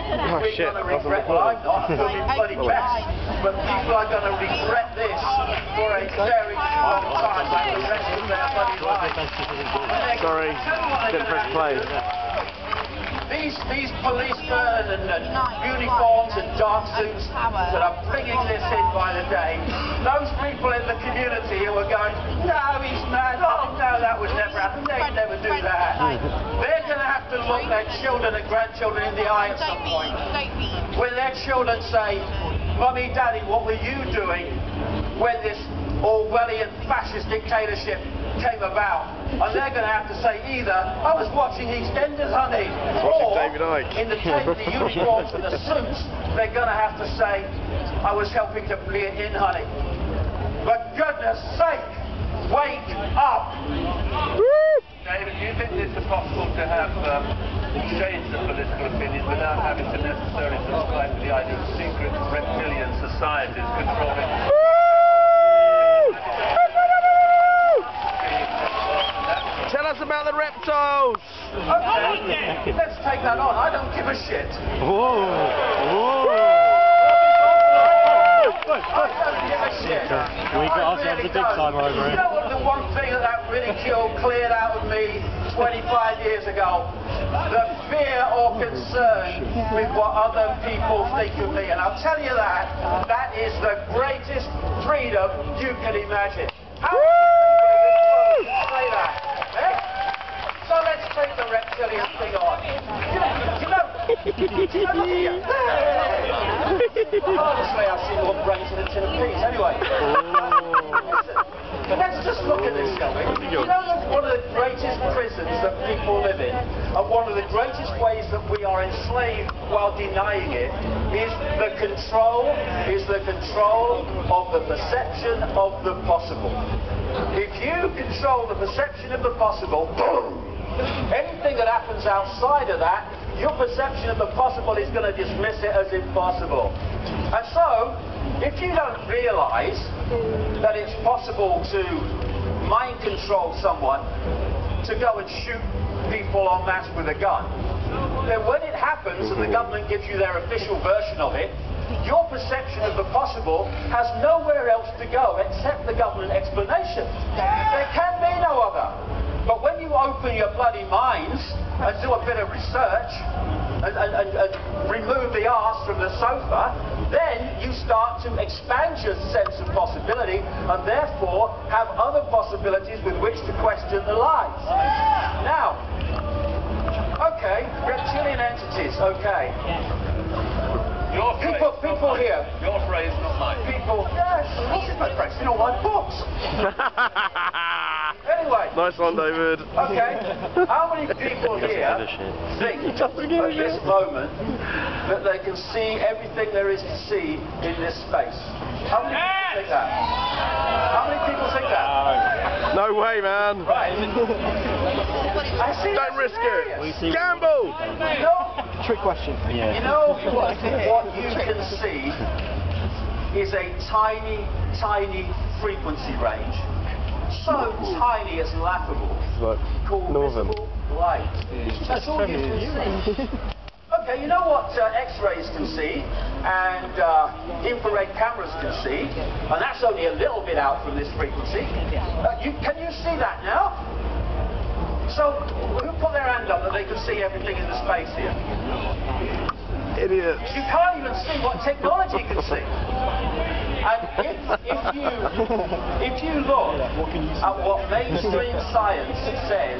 we're going to regret, well, I'm not, I'm doing bloody best, but people are going to regret this for a very long time, like the rest of their bloody lives. Sorry, didn't press play. These policemen and uniforms and dark suits that are bringing this in by the day, those people in the community who are going, no, he's mad, oh no, that would never happen, they'd never do that. They're going to have to look their children and grandchildren in the eye at some point. When their children say, Mummy, Daddy, what were you doing when this Orwellian fascist dictatorship came about? And they're going to have to say either, I was watching EastEnders, honey, or David Icke. in the uniforms and the suits, they're going to have to say, I was helping to bleed it in, honey. For goodness sake, wake up! David, do you think it's possible to have exchange of political opinions without having to necessarily subscribe to the idea of secret reptilian societies controlling... Tell us about the reptiles! Okay, let's take that on. I don't give a shit. Whoa! Whoa! I don't give a shit. We got ourselves a big timer over You here. know what the one thing that ridicule cleared out of me 25 years ago? The fear or concern with what other people think of me. And I'll tell you that is the greatest freedom you can imagine. How many people in this world say that? So let's take the reptilian thing on. Honestly, I've seen more brains in a tin of peas. Anyway, listen, let's just look at this, shall we? You know that one of the greatest prisons that people live in, and one of the greatest ways that we are enslaved while denying it, is the control of the perception of the possible. If you control the perception of the possible, boom! Anything that happens outside of that, your perception of the possible is going to dismiss it as impossible. And so, if you don't realise that it's possible to mind control someone to go and shoot people en masse with a gun, then when it happens and the government gives you their official version of it, your perception of the possible has nowhere else to go except the government explanation. There can be no other. But when you open your bloody minds and do a bit of research and remove the arse from the sofa, then you start to expand your sense of possibility and therefore have other possibilities with which to question the lies. Now, okay, reptilian entities, okay. Your phrase, people here. Your phrase, not mine. People, yes, this is my phrase, you know, like books. Anyway. Nice one, David. Okay, how many people here think at this moment that they can see everything there is to see in this space? How many people think that? How many people think that? No way, man. Right. I see. Don't risk it. Gamble. You know, Trick question. Yeah. you know what you can see is a tiny, tiny frequency range. So tiny it's laughable. Called visible light. That's all you can see. Okay, you know what X-rays can see and infrared cameras can see, and that's only a little bit out from this frequency. Can you see that now? So, who put their hand up that they can see everything in the space here? Idiots. You can't even see what technology can see. And if you look at what mainstream science says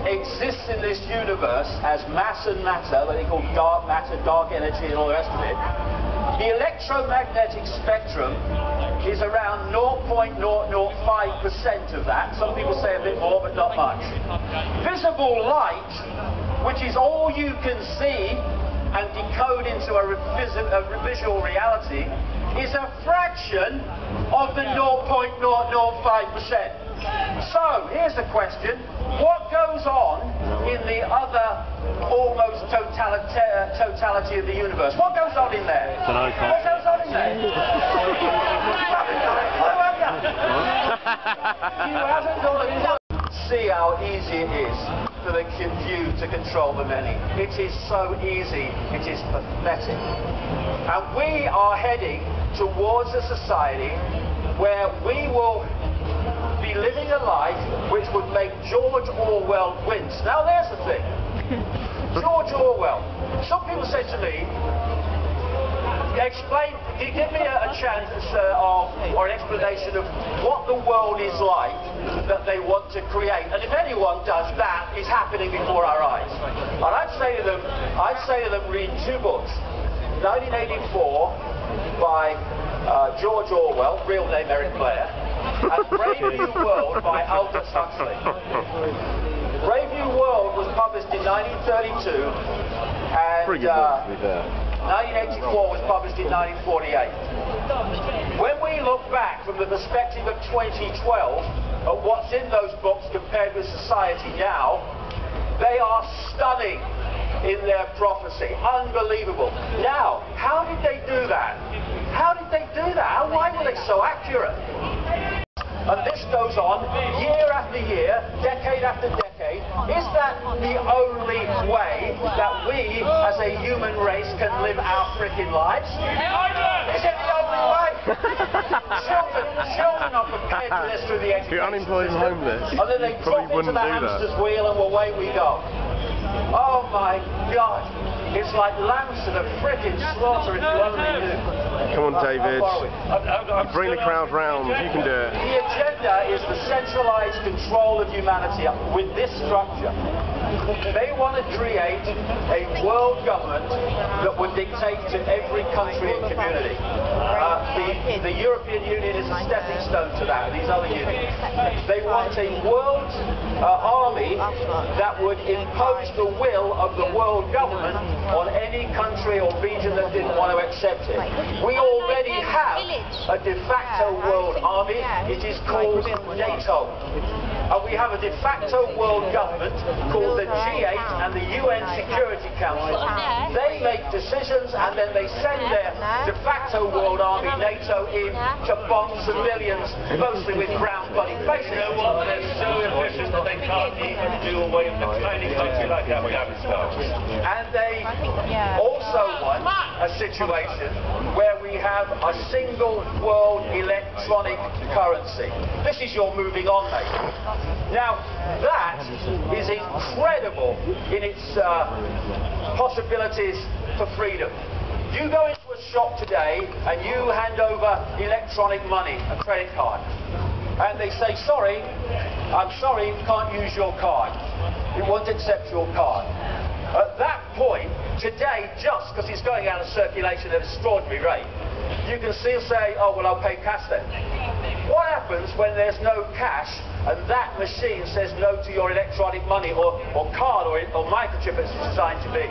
exists in this universe as mass and matter, what they call dark matter, dark energy and all the rest of it, the electromagnetic spectrum is around 0.005% of that. Some people say a bit more, but not much. Visible light, which is all you can see and decode into a visual reality, is a fraction of the 0.005%. So, here's the question. What goes on in the other almost totality of the universe? What goes on in there? What goes on in there? You haven't got a clue. see how easy it is for the few to control the many. It is so easy, it is pathetic. And we are heading towards a society where we will be living a life which would make George Orwell wince. Now there's the thing. George Orwell. Some people say to me, explain, can you give me a chance or an explanation of what the world is like that they want to create? And if anyone does, that is happening before our eyes. And I'd say to them, read two books. 1984 by George Orwell, real name Eric Blair, and Brave New World by Aldous Huxley. Brave New World was published in 1932, and 1984 was published in 1948. When we look back from the perspective of 2012 at what's in those books compared with society now, they are stunning in their prophecy. Unbelievable. Now, how did they do that? How did they do that? Why were they so accurate? And this goes on year after year, decade after decade. Is that the only way that we as a human race can live our freaking lives? Is it the only way? Children are prepared for this through the education You're unemployed and homeless. And then they drop into the hamster's wheel and away we go. Oh my God. It's like lambs to the frickin' slaughter if you only knew. Come on, David. Bring the crowd round. You can do it. The agenda is the centralized control of humanity with this structure. They want to create a world government that would dictate to every country and community. The European Union is a stepping stone to that, these other unions. They want a world army that would impose the will of the world government on any country or region that didn't want to accept it. We already have a de facto world army. It is called NATO. And we have a de facto world government called the G8 and the UN Security Council. They make decisions and then they send their de facto world army, NATO, in to bomb civilians, mostly with brown bloody faces. You know what? They're so efficient that they can't even do away with a tiny country like Afghanistan. And they also want a situation where we have a single world electronic currency. This is your moving on, mate. Now, that is incredible in its possibilities for freedom. You go into a shop today and you hand over electronic money, a credit card, and they say, sorry, I'm sorry, we can't use your card. We won't accept your card. At that point, today, just because it's going out of circulation at an extraordinary rate, you can still say, oh, well, I'll pay cash then. What happens when there's no cash and that machine says no to your electronic money or card or microchip it's designed to be?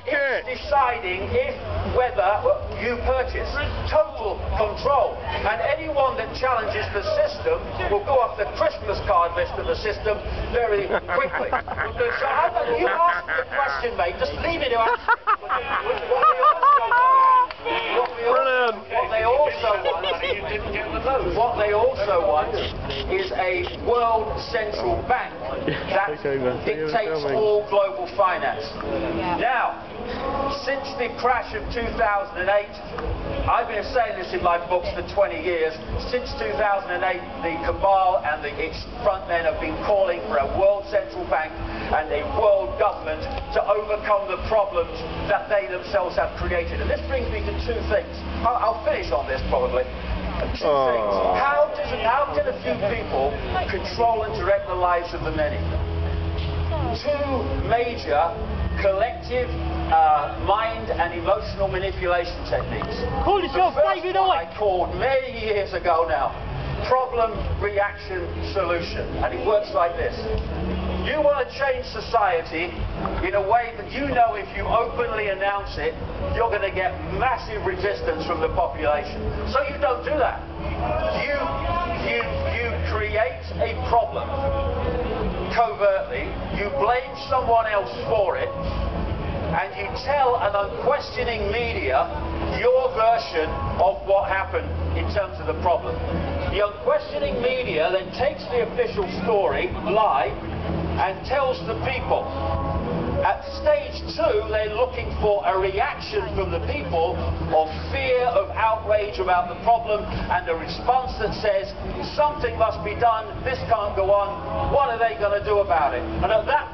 It's deciding if, whether you purchase. Total control. And anyone that challenges the system will go off the Christmas card list of the system very quickly. So you ask the question, mate, just leave it to answer. What they also want is a world central bank that dictates all global finance. Now, since the crash of 2008, I've been saying this in my books for 20 years, since 2008 the cabal and its front men have been calling for a world central bank and a world government to overcome the problems that they themselves have created. And this brings me to two things. I'll finish on this probably. Two things. How can a few people control and direct the lives of the many? Two major collective mind and emotional manipulation techniques. Call yourself David Icke. I called many years ago now problem, reaction, solution. And it works like this. You want to change society in a way that you know if you openly announce it, you're going to get massive resistance from the population. So you don't do that. You create a problem covertly, you blame someone else for it, and you tell an unquestioning media your version of what happened in terms of the problem. The unquestioning media then takes the official story, lie, and tells the people. At stage 2, they're looking for a reaction from the people of fear, of outrage about the problem, and a response that says, something must be done, this can't go on, what are they going to do about it? And at that point,